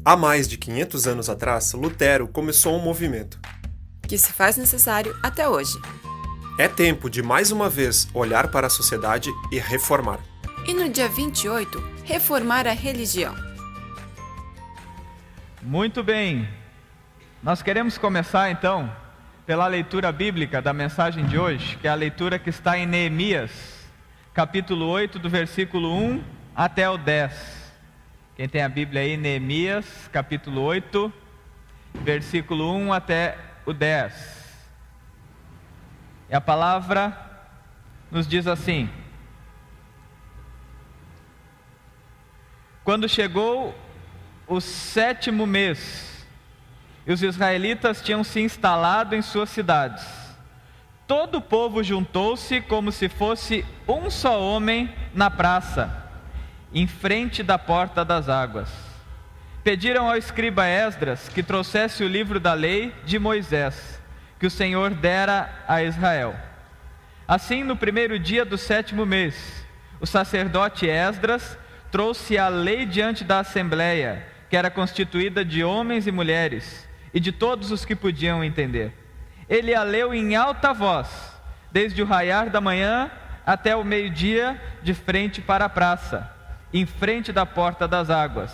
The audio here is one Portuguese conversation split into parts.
Há mais de 500 anos atrás, Lutero começou um movimento que se faz necessário até hoje. É tempo de, mais uma vez, olhar para a sociedade e reformar. E no dia 28, reformar a religião. Muito bem. Nós queremos começar, então, pela leitura bíblica da mensagem de hoje, que é a leitura que está em Neemias, capítulo 8, do versículo 1 até o 10. Quem tem a Bíblia aí, Neemias, capítulo 8, versículo 1 até o 10. E a palavra nos diz assim: Quando chegou o 7º mês, e os israelitas tinham se instalado em suas cidades, todo o povo juntou-se como se fosse um só homem na praça, em frente da porta das águas. Pediram ao escriba Esdras que trouxesse o livro da lei de Moisés, que o Senhor dera a Israel. Assim, no primeiro dia do 7º mês, o sacerdote Esdras trouxe a lei diante da assembleia, que era constituída de homens e mulheres, e de todos os que podiam entender. Ele a leu em alta voz, desde o raiar da manhã até o meio-dia, de frente para a praça, em frente da porta das águas,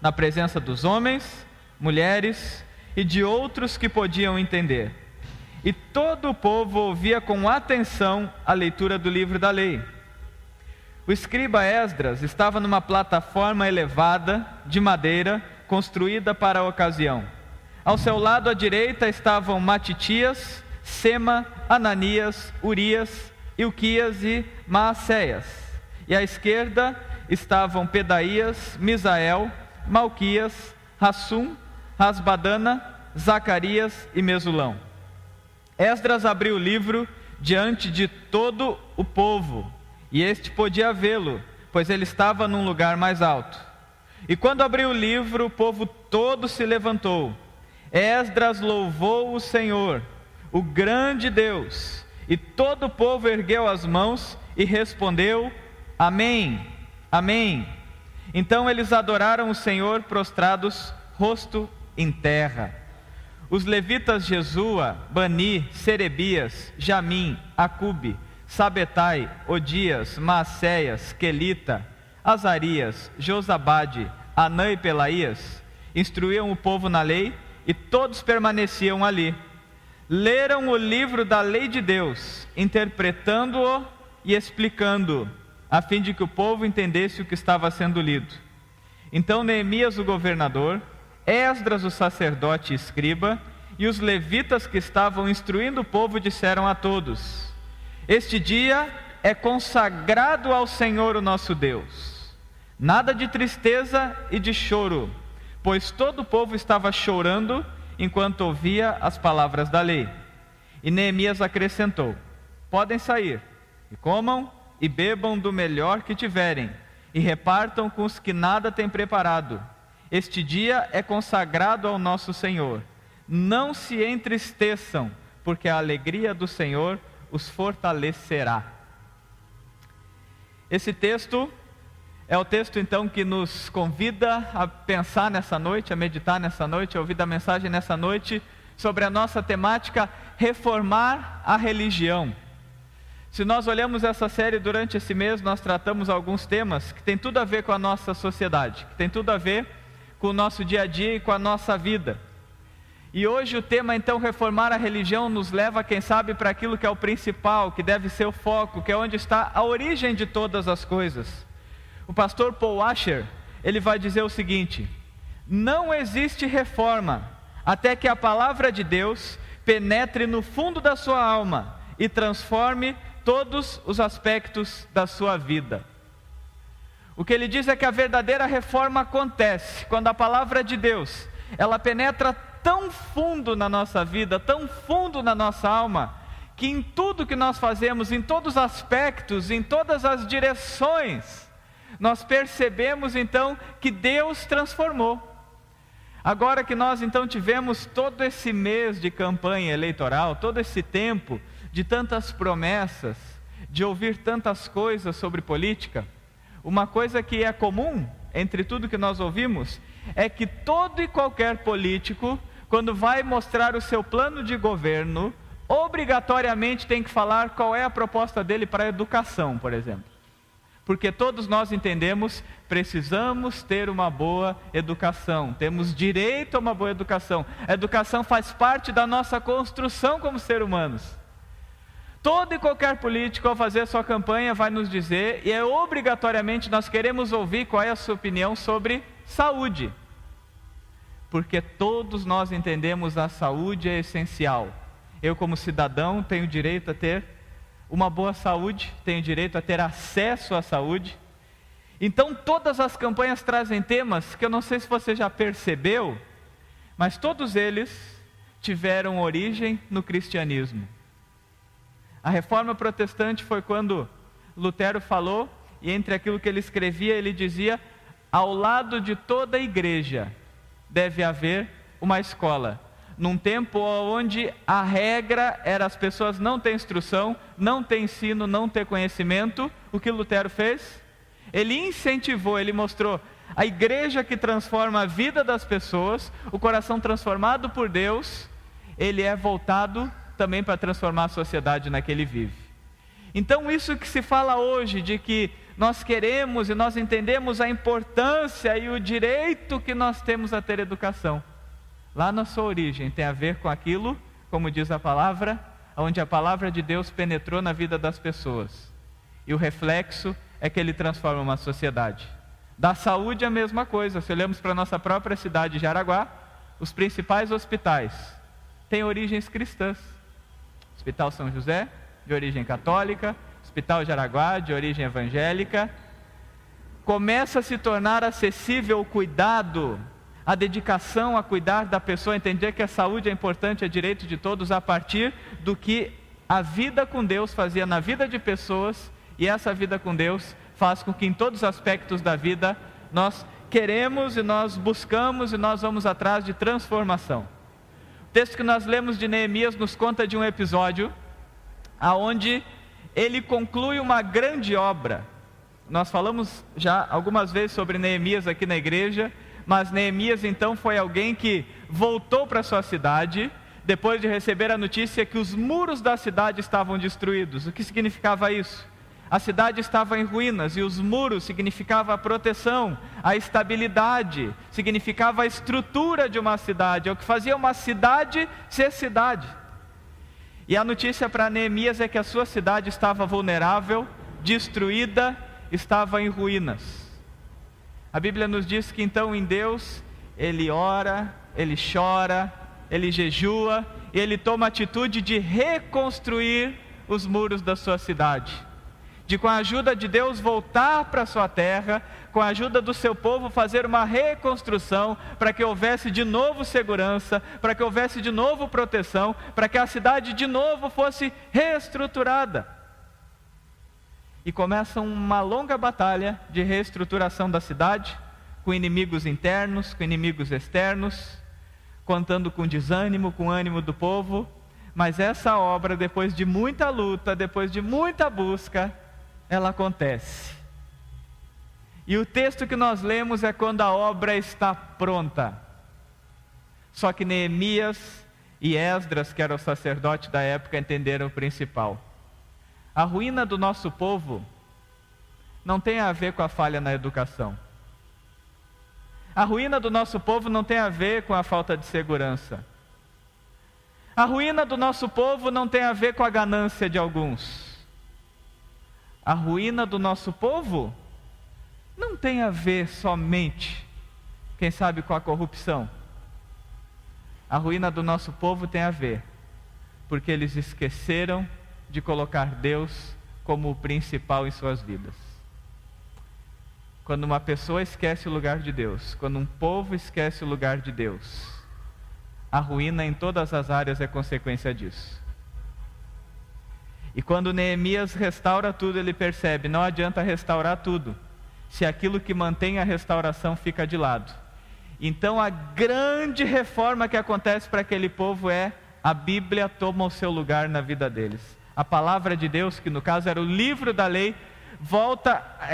na presença dos homens, mulheres e de outros que podiam entender. E todo o povo ouvia com atenção a leitura do livro da lei. O escriba Esdras estava numa plataforma elevada, de madeira, construída para a ocasião. Ao seu lado à direita estavam Matitias, Sema, Ananias, Urias, Ilquias e Maacéias. E à esquerda estavam Pedaías, Misael, Malquias, Hassum, Rasbadana, Zacarias e Mesulão. Esdras abriu o livro diante de todo o povo, e este podia vê-lo, pois ele estava num lugar mais alto. E quando abriu o livro, o povo todo se levantou. Esdras louvou o Senhor, o grande Deus, e todo o povo ergueu as mãos e respondeu: Amém, Amém. Então eles adoraram o Senhor prostrados, rosto em terra. Os levitas Jesua, Bani, Serebias, Jamim, Acube, Sabetai, Odias, Maacéias, Quelita, Azarias, Josabade, Anã e Pelaías instruíam o povo na lei, e todos permaneciam ali. Leram o livro da lei de Deus, interpretando-o e explicando-o, a fim de que o povo entendesse o que estava sendo lido. Então Neemias, o governador, Esdras, o sacerdote e escriba, e os levitas que estavam instruindo o povo disseram a todos: Este dia é consagrado ao Senhor o nosso Deus. Nada de tristeza e de choro, pois todo o povo estava chorando enquanto ouvia as palavras da lei. E Neemias acrescentou: Podem sair, e comam e bebam do melhor que tiverem, e repartam com os que nada têm preparado. Este dia é consagrado ao nosso Senhor. Não se entristeçam, porque a alegria do Senhor os fortalecerá. Esse texto é o texto, então, que nos convida a pensar nessa noite, a meditar nessa noite, a ouvir a mensagem nessa noite, sobre a nossa temática, reformar a religião. Se nós olhamos essa série durante esse mês, nós tratamos alguns temas que têm tudo a ver com a nossa sociedade, que têm tudo a ver com o nosso dia a dia e com a nossa vida. E hoje o tema, então, reformar a religião, nos leva, quem sabe, para aquilo que é o principal, que deve ser o foco, que é onde está a origem de todas as coisas. O pastor Paul Washer, ele vai dizer o seguinte: não existe reforma até que a palavra de Deus penetre no fundo da sua alma e transforme todos os aspectos da sua vida. O que ele diz é que a verdadeira reforma acontece quando a palavra de Deus, ela penetra tão fundo na nossa vida, tão fundo na nossa alma, que em tudo que nós fazemos, em todos os aspectos, em todas as direções, nós percebemos então que Deus transformou. Agora que nós então tivemos todo esse mês de campanha eleitoral, todo esse tempo de tantas promessas, de ouvir tantas coisas sobre política, uma coisa que é comum entre tudo que nós ouvimos, é que todo e qualquer político, quando vai mostrar o seu plano de governo, obrigatoriamente tem que falar qual é a proposta dele para a educação, por exemplo. Porque todos nós entendemos, precisamos ter uma boa educação, temos direito a uma boa educação. A educação faz parte da nossa construção como seres humanos. Todo e qualquer político, ao fazer a sua campanha, vai nos dizer, e obrigatoriamente nós queremos ouvir qual é a sua opinião sobre saúde. Porque todos nós entendemos a saúde é essencial. Eu, como cidadão, tenho direito a ter uma boa saúde, tenho direito a ter acesso à saúde. Então todas as campanhas trazem temas que eu não sei se você já percebeu, mas todos eles tiveram origem no cristianismo. A reforma protestante foi quando Lutero falou, e entre aquilo que ele escrevia, ele dizia: ao lado de toda a igreja deve haver uma escola. Num tempo onde a regra era as pessoas não ter instrução, não ter ensino, não ter conhecimento, o que Lutero fez? Ele incentivou, ele mostrou a igreja que transforma a vida das pessoas, o coração transformado por Deus, ele é voltado também para transformar a sociedade na que ele vive. Então isso que se fala hoje, de que nós queremos e nós entendemos a importância e o direito que nós temos a ter educação, lá na sua origem tem a ver com aquilo, como diz a palavra, onde a palavra de Deus penetrou na vida das pessoas, e o reflexo é que ele transforma uma sociedade. Da saúde a mesma coisa. Se olhamos para a nossa própria cidade de Jaraguá, os principais hospitais têm origens cristãs. Hospital São José, de origem católica, Hospital Jaraguá, de origem evangélica. Começa a se tornar acessível o cuidado, a dedicação a cuidar da pessoa, entender que a saúde é importante, é direito de todos, a partir do que a vida com Deus fazia na vida de pessoas, e essa vida com Deus faz com que em todos os aspectos da vida nós queremos e nós buscamos e nós vamos atrás de transformação. O texto que nós lemos de Neemias nos conta de um episódio aonde ele conclui uma grande obra. Nós falamos já algumas vezes sobre Neemias aqui na igreja, mas Neemias então foi alguém que voltou para sua cidade, depois de receber a notícia que os muros da cidade estavam destruídos. O que significava isso? A cidade estava em ruínas, e os muros significavam a proteção, a estabilidade, significava a estrutura de uma cidade, é o que fazia uma cidade ser cidade. E a notícia para Neemias é que a sua cidade estava vulnerável, destruída, estava em ruínas. A Bíblia nos diz que então em Deus, ele ora, ele chora, ele jejua, e ele toma a atitude de reconstruir os muros da sua cidade. De, com a ajuda de Deus, voltar para a sua terra, com a ajuda do seu povo, fazer uma reconstrução, para que houvesse de novo segurança, para que houvesse de novo proteção, para que a cidade de novo fosse reestruturada. E começa uma longa batalha de reestruturação da cidade, com inimigos internos, com inimigos externos, contando com desânimo, com ânimo do povo. Mas essa obra, depois de muita luta, depois de muita busca, ela acontece. E o texto que nós lemos é quando a obra está pronta. Só que Neemias e Esdras, que era o sacerdote da época, entenderam o principal. A ruína do nosso povo não tem a ver com a falha na educação. A ruína do nosso povo não tem a ver com a falta de segurança. A ruína do nosso povo não tem a ver com a ganância de alguns. A ruína do nosso povo não tem a ver somente, quem sabe, com a corrupção. A ruína do nosso povo tem a ver, porque eles esqueceram de colocar Deus como o principal em suas vidas. Quando uma pessoa esquece o lugar de Deus, quando um povo esquece o lugar de Deus, a ruína em todas as áreas é consequência disso. E quando Neemias restaura tudo, ele percebe, não adianta restaurar tudo, se aquilo que mantém a restauração fica de lado. Então a grande reforma que acontece para aquele povo é, a Bíblia toma o seu lugar na vida deles. A palavra de Deus, que no caso era o livro da lei,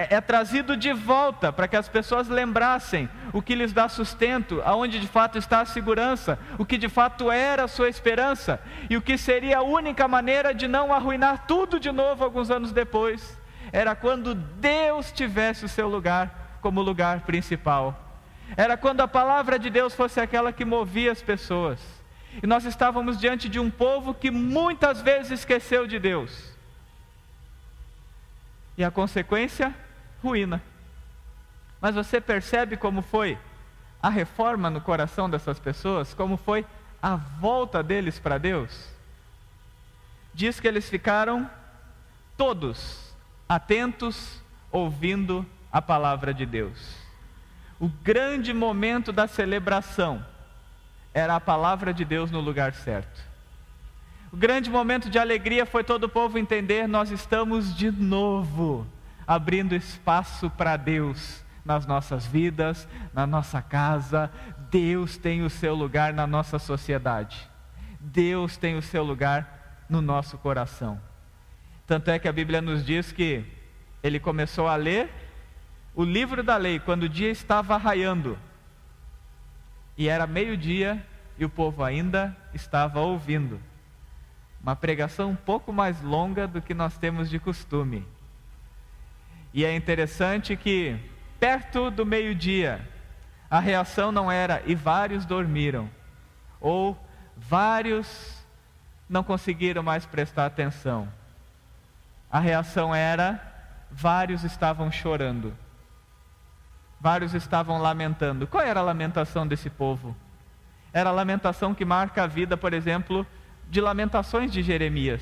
é trazido de volta para que as pessoas lembrassem o que lhes dá sustento, aonde de fato está a segurança, o que de fato era a sua esperança e o que seria a única maneira de não arruinar tudo de novo alguns anos depois. Era quando Deus tivesse o seu lugar como lugar principal. Era quando a palavra de Deus fosse aquela que movia as pessoas. E nós estávamos diante de um povo que muitas vezes esqueceu de Deus. E a consequência? Ruína. Mas você percebe como foi a reforma no coração dessas pessoas? Como foi a volta deles para Deus? Diz que eles ficaram todos atentos, ouvindo a palavra de Deus. O grande momento da celebração era a palavra de Deus no lugar certo. O grande momento de alegria foi todo o povo entender: nós estamos de novo abrindo espaço para Deus nas nossas vidas, na nossa casa. Deus tem o seu lugar na nossa sociedade. Deus tem o seu lugar no nosso coração. Tanto é que a Bíblia nos diz que ele começou a ler o livro da lei quando o dia estava raiando. E era meio-dia e o povo ainda estava ouvindo. Uma pregação um pouco mais longa do que nós temos de costume. E é interessante que, perto do meio-dia, a reação não era "e vários dormiram", ou "vários não conseguiram mais prestar atenção". A reação era: vários estavam chorando. Vários estavam lamentando. Qual era a lamentação desse povo? Era a lamentação que marca a vida, por exemplo, de Lamentações de Jeremias,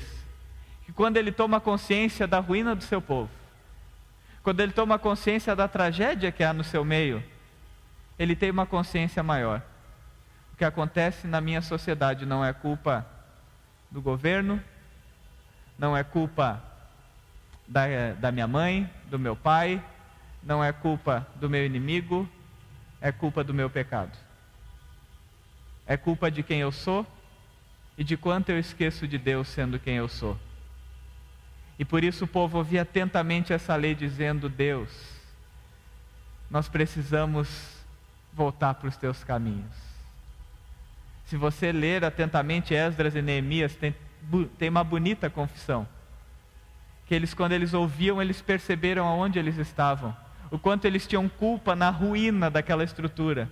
que quando ele toma consciência da ruína do seu povo, quando ele toma consciência da tragédia que há no seu meio, ele tem uma consciência maior. O que acontece na minha sociedade não é culpa do governo, não é culpa da minha mãe, do meu pai, não é culpa do meu inimigo, é culpa do meu pecado. É culpa de quem eu sou e de quanto eu esqueço de Deus sendo quem eu sou. E por isso o povo ouvia atentamente essa lei dizendo: Deus, nós precisamos voltar para os teus caminhos. Se você ler atentamente Esdras e Neemias, tem uma bonita confissão. Que eles, quando eles ouviam, eles perceberam aonde eles estavam. O quanto eles tinham culpa na ruína daquela estrutura.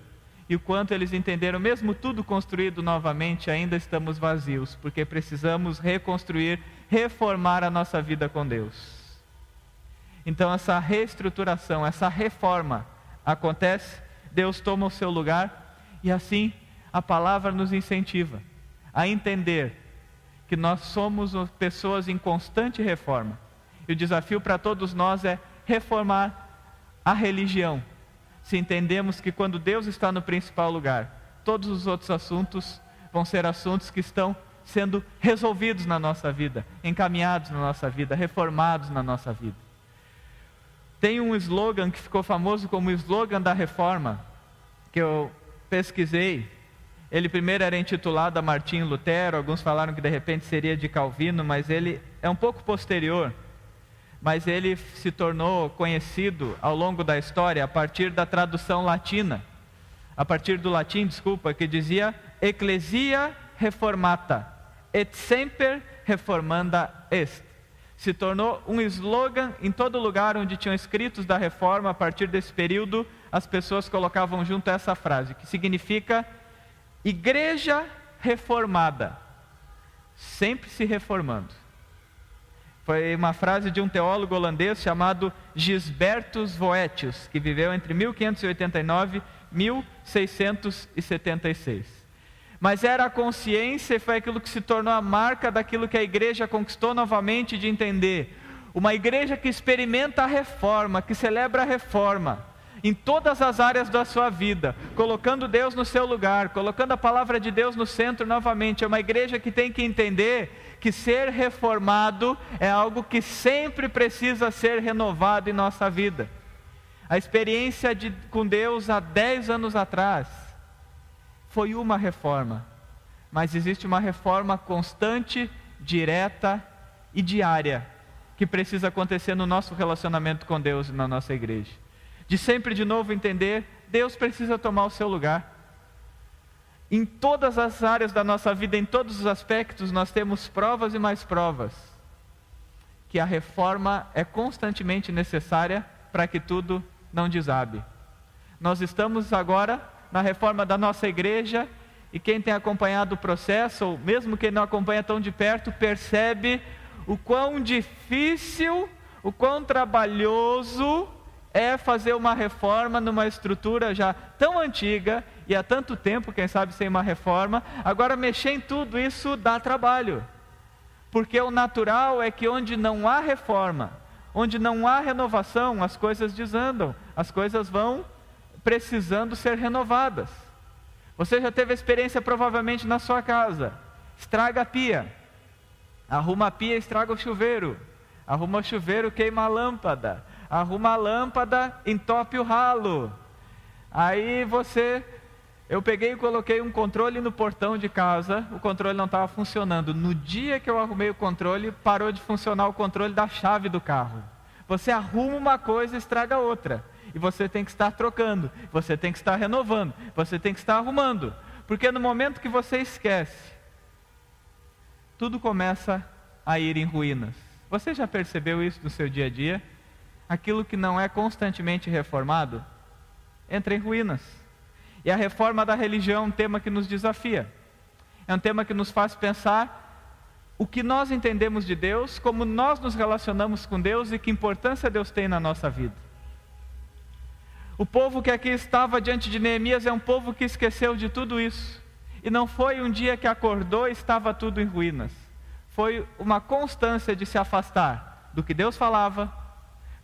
E o quanto eles entenderam, mesmo tudo construído novamente, ainda estamos vazios, porque precisamos reconstruir, reformar a nossa vida com Deus. Então essa reestruturação, essa reforma acontece, Deus toma o seu lugar, e assim a palavra nos incentiva a entender que nós somos pessoas em constante reforma. E o desafio para todos nós é reformar a religião. Se entendemos que quando Deus está no principal lugar, todos os outros assuntos vão ser assuntos que estão sendo resolvidos na nossa vida, encaminhados na nossa vida, reformados na nossa vida. Tem um slogan que ficou famoso como o slogan da reforma, que eu pesquisei. Ele primeiro era intitulado a Martinho Lutero, alguns falaram que de repente seria de Calvino, mas ele é um pouco posterior. Mas ele se tornou conhecido ao longo da história a partir da tradução latina, a partir do latim, que dizia Ecclesia Reformata, et semper reformanda est. Se tornou um slogan em todo lugar onde tinham escritos da reforma. A partir desse período, as pessoas colocavam junto essa frase, que significa igreja reformada, sempre se reformando. Foi uma frase de um teólogo holandês chamado Gisbertus Voetius, que viveu entre 1589 e 1676. Mas era a consciência e foi aquilo que se tornou a marca daquilo que a igreja conquistou novamente, de entender. Uma igreja que experimenta a reforma, que celebra a reforma em todas as áreas da sua vida, colocando Deus no seu lugar, colocando a palavra de Deus no centro novamente. É uma igreja que tem que entender que ser reformado é algo que sempre precisa ser renovado em nossa vida. A experiência com Deus há 10 anos atrás foi uma reforma, mas existe uma reforma constante, direta e diária, que precisa acontecer no nosso relacionamento com Deus e na nossa igreja. De sempre de novo entender, Deus precisa tomar o seu lugar. Em todas as áreas da nossa vida, em todos os aspectos, nós temos provas e mais provas que a reforma é constantemente necessária para que tudo não desabe. Nós estamos agora na reforma da nossa igreja e quem tem acompanhado o processo, ou mesmo quem não acompanha tão de perto, percebe o quão difícil, o quão trabalhoso é fazer uma reforma numa estrutura já tão antiga e há tanto tempo, quem sabe, sem uma reforma. Agora, mexer em tudo isso dá trabalho, porque o natural é que onde não há reforma, onde não há renovação, as coisas desandam, as coisas vão precisando ser renovadas. Você já teve a experiência provavelmente na sua casa: estraga a pia, arruma a pia, estraga o chuveiro, arruma o chuveiro, queima a lâmpada, arruma a lâmpada, entope o ralo. Aí eu peguei e coloquei um controle no portão de casa, o controle não estava funcionando. No dia que eu arrumei o controle, parou de funcionar o controle da chave do carro. Você arruma uma coisa e estraga outra, e você tem que estar trocando, você tem que estar renovando, você tem que estar arrumando, porque no momento que você esquece, tudo começa a ir em ruínas. Você já percebeu isso no seu dia a dia? Aquilo que não é constantemente reformado entra em ruínas. E a reforma da religião é um tema que nos desafia, é um tema que nos faz pensar o que nós entendemos de Deus, como nós nos relacionamos com Deus e que importância Deus tem na nossa vida. O povo que aqui estava diante de Neemias é um povo que esqueceu de tudo isso, e não foi um dia que acordou e estava tudo em ruínas. Foi uma constância de se afastar do que Deus falava,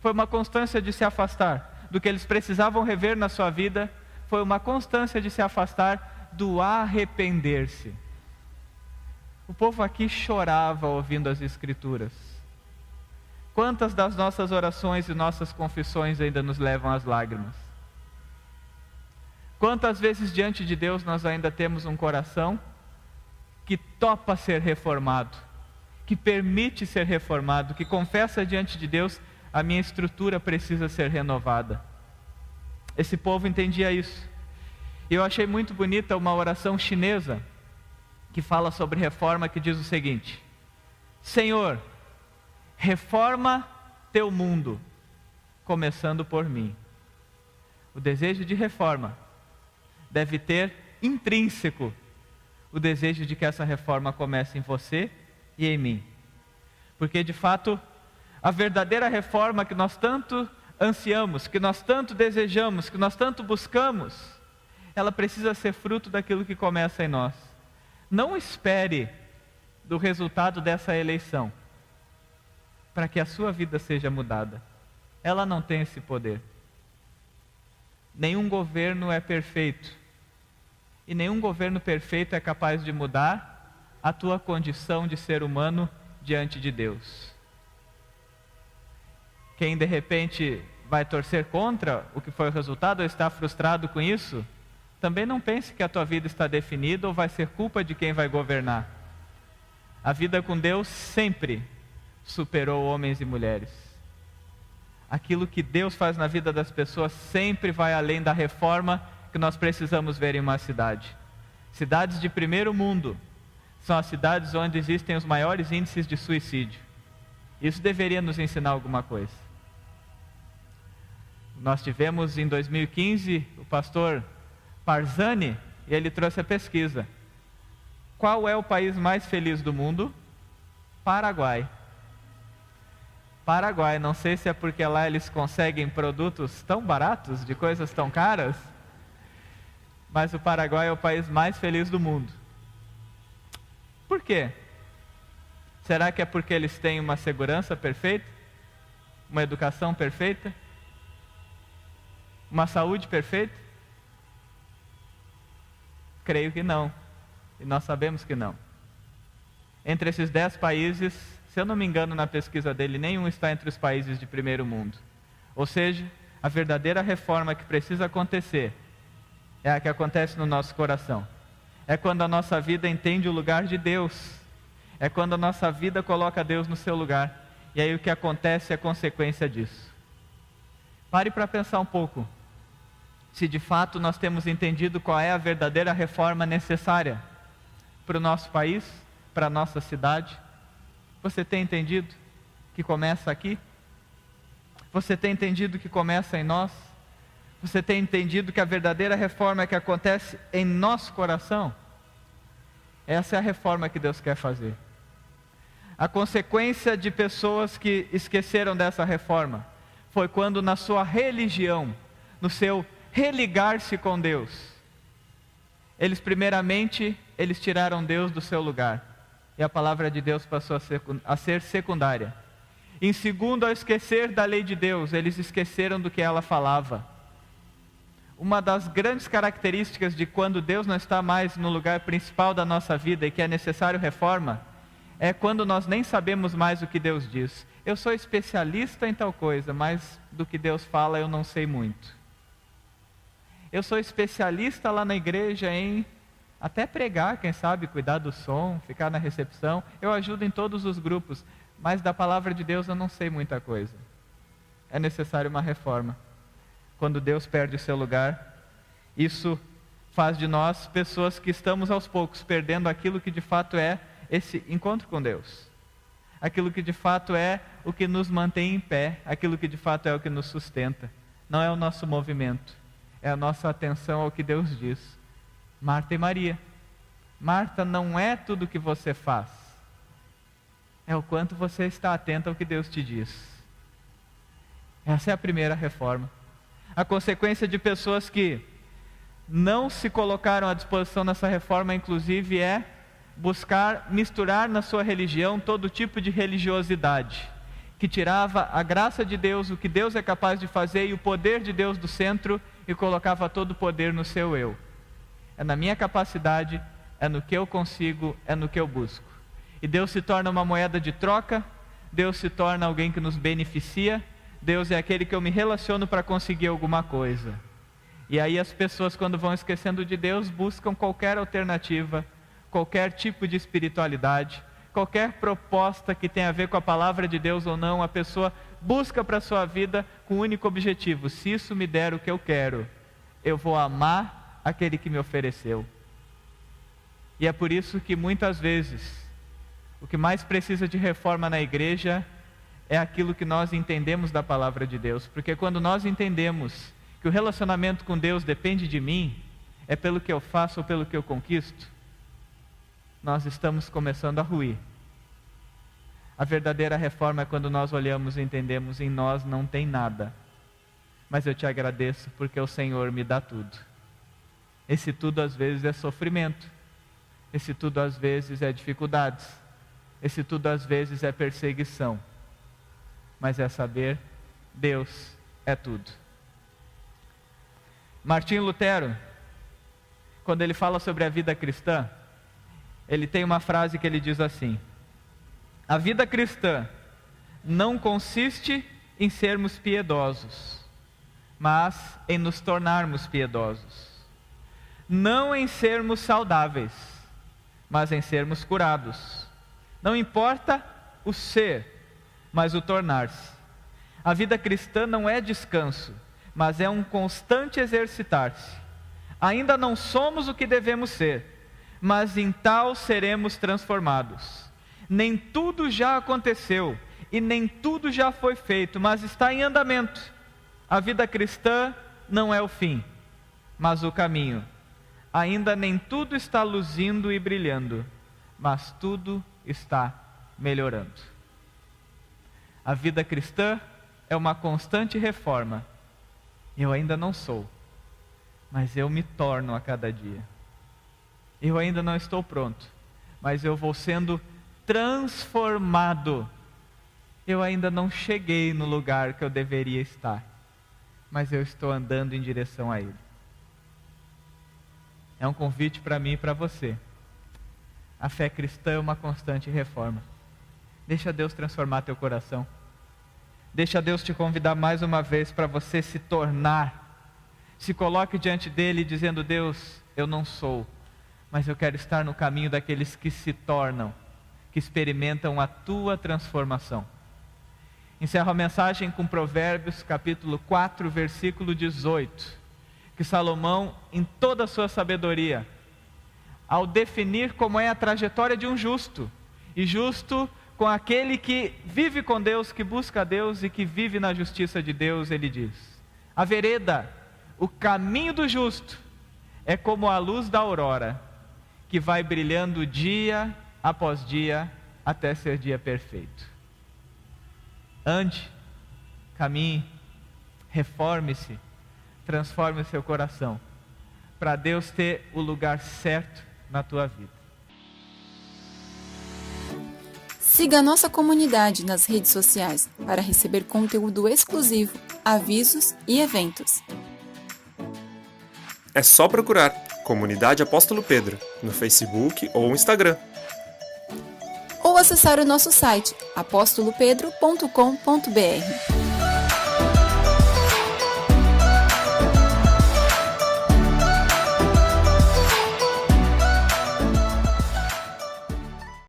foi uma constância de se afastar do que eles precisavam rever na sua vida, foi uma constância de se afastar do arrepender-se. O povo aqui chorava ouvindo as Escrituras. Quantas das nossas orações e nossas confissões ainda nos levam às lágrimas? Quantas vezes diante de Deus nós ainda temos um coração que topa ser reformado, que permite ser reformado, que confessa diante de Deus: a minha estrutura precisa ser renovada. Esse povo entendia isso. E eu achei muito bonita uma oração chinesa que fala sobre reforma, que diz o seguinte: Senhor, reforma teu mundo, começando por mim. O desejo de reforma deve ter intrínseco o desejo de que essa reforma comece em você e em mim. Porque de fato, a verdadeira reforma que nós tanto ansiamos, que nós tanto desejamos, que nós tanto buscamos, ela precisa ser fruto daquilo que começa em nós. Não espere do resultado dessa eleição para que a sua vida seja mudada. Ela não tem esse poder. Nenhum governo é perfeito. E nenhum governo perfeito é capaz de mudar a tua condição de ser humano diante de Deus. Quem de repente vai torcer contra o que foi o resultado ou está frustrado com isso, também não pense que a tua vida está definida ou vai ser culpa de quem vai governar. A vida com Deus sempre superou homens e mulheres. Aquilo que Deus faz na vida das pessoas sempre vai além da reforma que nós precisamos ver em uma cidade. Cidades de primeiro mundo são as cidades onde existem os maiores índices de suicídio. Isso deveria nos ensinar alguma coisa. Nós tivemos em 2015 o pastor Parzani, e ele trouxe a pesquisa. Qual é o país mais feliz do mundo? Paraguai. Paraguai, não sei se é porque lá eles conseguem produtos tão baratos, de coisas tão caras, mas o Paraguai é o país mais feliz do mundo. Por quê? Será que é porque eles têm uma segurança perfeita? Uma educação perfeita? Uma saúde perfeita? Creio que não. E nós sabemos que não. Entre esses 10 países, se eu não me engano na pesquisa dele, nenhum está entre os países de primeiro mundo. Ou seja, a verdadeira reforma que precisa acontecer é a que acontece no nosso coração. É quando a nossa vida entende o lugar de Deus. É quando a nossa vida coloca Deus no seu lugar. E aí o que acontece é consequência disso. Pare para pensar um pouco. Se de fato nós temos entendido qual é a verdadeira reforma necessária para o nosso país, para a nossa cidade. Você tem entendido que começa aqui? Você tem entendido que começa em nós? Você tem entendido que a verdadeira reforma é que acontece em nosso coração? Essa é a reforma que Deus quer fazer. A consequência de pessoas que esqueceram dessa reforma foi quando na sua religião, no seu religar-se com Deus, eles tiraram Deus do seu lugar. E a palavra de Deus passou a ser secundária. Em segundo, ao esquecer da lei de Deus, eles esqueceram do que ela falava. Uma das grandes características de quando Deus não está mais no lugar principal da nossa vida e que é necessário reforma, é quando nós nem sabemos mais o que Deus diz. Eu sou especialista em tal coisa, mas do que Deus fala eu não sei muito. Eu sou especialista lá na igreja em até pregar, quem sabe, cuidar do som, ficar na recepção. Eu ajudo em todos os grupos, mas da palavra de Deus eu não sei muita coisa. É necessário uma reforma. Quando Deus perde o seu lugar, isso faz de nós pessoas que estamos aos poucos perdendo aquilo que de fato é esse encontro com Deus. Aquilo que de fato é o que nos mantém em pé, aquilo que de fato é o que nos sustenta. Não é o nosso movimento, é a nossa atenção ao que Deus diz. Marta e Maria. Marta não é tudo o que você faz, é o quanto você está atento ao que Deus te diz. Essa é a primeira reforma. A consequência de pessoas que não se colocaram à disposição nessa reforma, inclusive, é buscar misturar na sua religião todo tipo de religiosidade, que tirava a graça de Deus, o que Deus é capaz de fazer e o poder de Deus do centro e colocava todo o poder no seu eu. É na minha capacidade, é no que eu consigo, é no que eu busco. E Deus se torna uma moeda de troca, Deus se torna alguém que nos beneficia, Deus é aquele que eu me relaciono para conseguir alguma coisa. E aí as pessoas, quando vão esquecendo de Deus, buscam qualquer alternativa, qualquer tipo de espiritualidade, qualquer proposta que tenha a ver com a palavra de Deus ou não, a pessoa busca para a sua vida com o único objetivo: se isso me der o que eu quero, eu vou amar aquele que me ofereceu. E é por isso que muitas vezes o que mais precisa de reforma na igreja é aquilo que nós entendemos da palavra de Deus, porque quando nós entendemos que o relacionamento com Deus depende de mim, é pelo que eu faço ou pelo que eu conquisto, nós estamos começando a ruir. A verdadeira reforma é quando nós olhamos e entendemos: em nós não tem nada, mas eu te agradeço porque o Senhor me dá tudo. Esse tudo às vezes é sofrimento, esse tudo às vezes é dificuldades, esse tudo às vezes é perseguição, mas é saber: Deus é tudo. Martinho Lutero, quando ele fala sobre a vida cristã, ele tem uma frase que ele diz assim: a vida cristã não consiste em sermos piedosos, mas em nos tornarmos piedosos. Não em sermos saudáveis, mas em sermos curados. Não importa o ser, mas o tornar-se. A vida cristã não é descanso, mas é um constante exercitar-se. Ainda não somos o que devemos ser, mas em tal seremos transformados. Nem tudo já aconteceu e nem tudo já foi feito, mas está em andamento. A vida cristã não é o fim, mas o caminho. Ainda nem tudo está luzindo e brilhando, mas tudo está melhorando. A vida cristã é uma constante reforma. Eu ainda não sou, mas eu me torno a cada dia. Eu ainda não estou pronto, mas eu vou sendo transformado. Eu ainda não cheguei no lugar que eu deveria estar, mas eu estou andando em direção a Ele. É um convite para mim e para você. A fé cristã é uma constante reforma. Deixa Deus transformar teu coração. Deixa Deus te convidar mais uma vez para você se tornar. Se coloque diante dele dizendo: Deus, eu não sou, mas eu quero estar no caminho daqueles que se tornam, que experimentam a tua transformação. Encerro a mensagem com Provérbios, capítulo 4, versículo 18, que Salomão, em toda a sua sabedoria, ao definir como é a trajetória de um justo, e justo com aquele que vive com Deus, que busca Deus e que vive na justiça de Deus, ele diz: a vereda, o caminho do justo, é como a luz da aurora, que vai brilhando dia após dia, até ser dia perfeito. Ande, caminhe, reforme-se, transforme o seu coração, para Deus ter o lugar certo na tua vida. Siga a nossa comunidade nas redes sociais para receber conteúdo exclusivo, avisos e eventos. É só procurar Comunidade Apóstolo Pedro no Facebook ou Instagram. Ou acessar o nosso site apostolopedro.com.br.